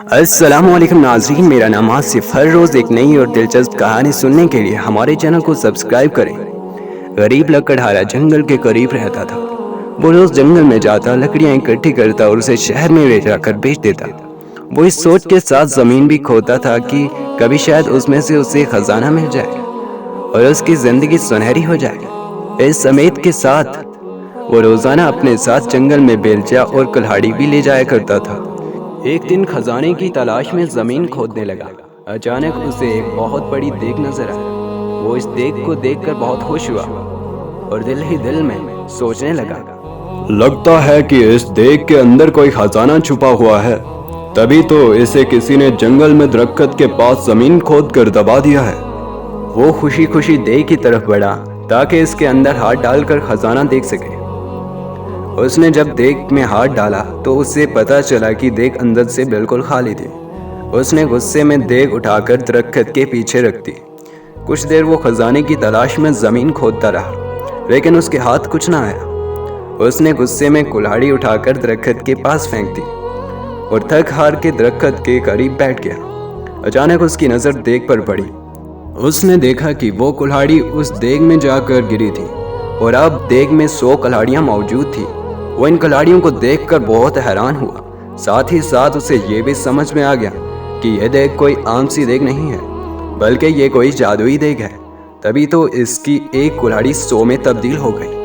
السلام علیکم ناظرین، میرا نام آصف۔ ہر روز ایک نئی اور دلچسپ کہانی سننے کے لیے ہمارے چینل کو سبسکرائب کریں۔ غریب لکڑہارا جنگل کے قریب رہتا تھا۔ وہ روز جنگل میں جاتا، لکڑیاں اکٹھی کرتا اور اسے شہر میں لے جا کر بیچ دیتا۔ وہ اس سوچ کے ساتھ زمین بھی کھودتا تھا کہ کبھی شاید اس میں سے اسے خزانہ مل جائے اور اس کی زندگی سنہری ہو جائے۔ اس امید کے ساتھ وہ روزانہ اپنے ساتھ جنگل میں بیلچہ اور کلہاڑی بھی لے جایا کرتا تھا۔ ایک دن خزانے کی تلاش میں زمین کھودنے لگا۔ اچانک اسے ایک بہت بڑی دیگ نظر آئی۔ وہ اس دیگ کو دیکھ کر بہت خوش ہوا اور دل ہی دل میں سوچنے لگا، لگتا ہے کہ اس دیگ کے اندر کوئی خزانہ چھپا ہوا ہے، تبھی تو اسے کسی نے جنگل میں درخت کے پاس زمین کھود کر دبا دیا ہے۔ وہ خوشی خوشی دیگ کی طرف بڑھا تاکہ اس کے اندر ہاتھ ڈال کر خزانہ دیکھ سکے۔ اس نے جب دیگ میں ہاتھ ڈالا تو اسے پتا چلا کہ دیگ اندر سے بالکل خالی تھی۔ اس نے غصے میں دیگ اٹھا کر درخت کے پیچھے رکھ دی۔ کچھ دیر وہ خزانے کی تلاش میں زمین کھودتا رہا، لیکن اس کے ہاتھ کچھ نہ آیا۔ اس نے غصے میں کلہاڑی اٹھا کر درخت کے پاس پھینک دی اور تھک ہار کے درخت کے قریب بیٹھ گیا۔ اچانک اس کی نظر دیگ پر پڑی۔ اس نے دیکھا کہ وہ کلہاڑی اس دیگ میں جا کر گری تھی اور اب دیگ میں 100 کلہاڑیاں موجود تھیں۔ وہ ان کلہاڑیوں کو دیکھ کر بہت حیران ہوا۔ ساتھ ہی ساتھ اسے یہ بھی سمجھ میں آ گیا کہ یہ دیگ کوئی عام سی دیگ نہیں ہے، بلکہ یہ کوئی جادوئی دیگ ہے۔ تبھی تو اس کی ایک کلہاڑی 100 میں تبدیل ہو گئی۔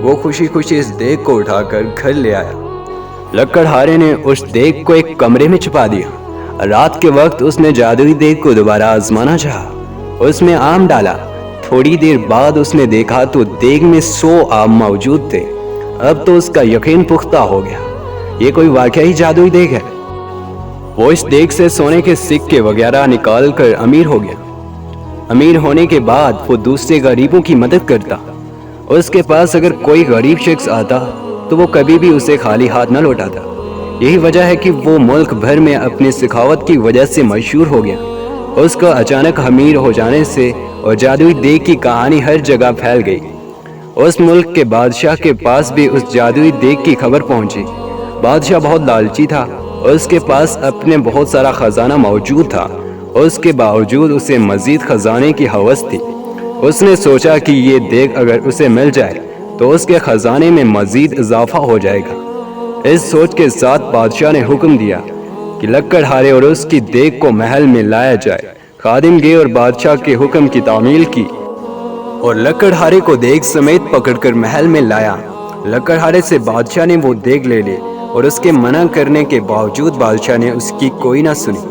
وہ خوشی خوشی اس دیگ کو اٹھا کر گھر لے آیا۔ لکڑہارے نے اس دیگ کو ایک کمرے میں چھپا دیا۔ رات کے وقت اس نے جادوئی دیگ کو دوبارہ آزمانا چاہا۔ اس میں آم ڈالا۔ تھوڑی دیر بعد اس نے دیکھا تو دیگ میں 100 آم موجود تھے۔ اب تو اس کا یقین پختہ ہو گیا، یہ کوئی واقعی جادوئی دیگ ہے۔ وہ اس دیگ سے سونے کے سکے وغیرہ نکال کر امیر ہو گیا۔ امیر ہونے کے بعد وہ دوسرے غریبوں کی مدد کرتا۔ اس کے پاس اگر کوئی غریب شخص آتا تو وہ کبھی بھی اسے خالی ہاتھ نہ لوٹاتا۔ یہی وجہ ہے کہ وہ ملک بھر میں اپنی سخاوت کی وجہ سے مشہور ہو گیا۔ اس کا اچانک امیر ہو جانے سے اور جادوئی دیگ کی کہانی ہر جگہ پھیل گئی۔ اس ملک کے بادشاہ کے پاس بھی اس جادوئی دیگ کی خبر پہنچی۔ بادشاہ بہت لالچی تھا، اس کے پاس اپنے بہت سارا خزانہ موجود تھا۔ اس کے باوجود اسے مزید خزانے کی ہوس تھی۔ اس نے سوچا کہ یہ دیگ اگر اسے مل جائے تو اس کے خزانے میں مزید اضافہ ہو جائے گا۔ اس سوچ کے ساتھ بادشاہ نے حکم دیا کہ لکڑہارے اور اس کی دیگ کو محل میں لایا جائے۔ خادم گئے اور بادشاہ کے حکم کی تعمیل کی اور لکڑہارے کو دیگ سمیت پکڑ کر محل میں لایا۔ لکڑہارے سے بادشاہ نے وہ دیگ لے لی اور اس کے منع کرنے کے باوجود بادشاہ نے اس کی کوئی نہ سنی۔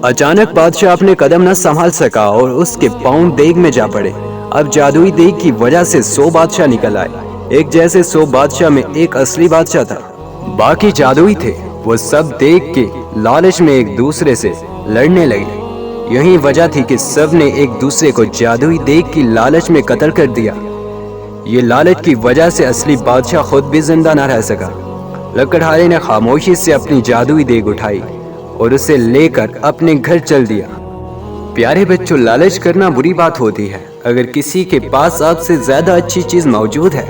اچانک بادشاہ اپنے قدم نہ سنبھال سکا اور اس کے پاؤں دیگ میں جا پڑے۔ اب جادوئی دیگ کی وجہ سے 100 بادشاہ نکل آئے۔ ایک جیسے 100 بادشاہ میں ایک اصلی بادشاہ تھا، باقی جادوئی تھے۔ وہ سب دیگ کے لالچ میں ایک دوسرے سے لڑنے لگے۔ یہی وجہ تھی کہ سب نے ایک دوسرے کو جادوئی دیگ کی لالچ میں قتل کر دیا۔ یہ لالچ کی وجہ سے اصلی بادشاہ خود بھی زندہ نہ رہ سکا۔ لکڑہارے نے خاموشی سے اپنی جادوئی دیگ اٹھائی اور اسے لے کر اپنے گھر چل دیا۔ پیارے بچوں، لالچ کرنا بری بات ہوتی ہے۔ اگر کسی کے پاس آپ سے زیادہ اچھی چیز موجود ہے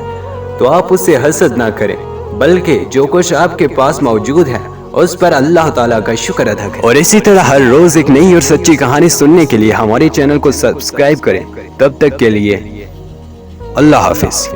تو آپ اسے حسد نہ کریں، بلکہ جو کچھ آپ کے پاس موجود ہے اس پر اللہ تعالیٰ کا شکر ادا کریں۔ اور اسی طرح ہر روز ایک نئی اور سچی کہانی سننے کے لیے ہمارے چینل کو سبسکرائب کریں۔ تب تک کے لیے اللہ حافظ۔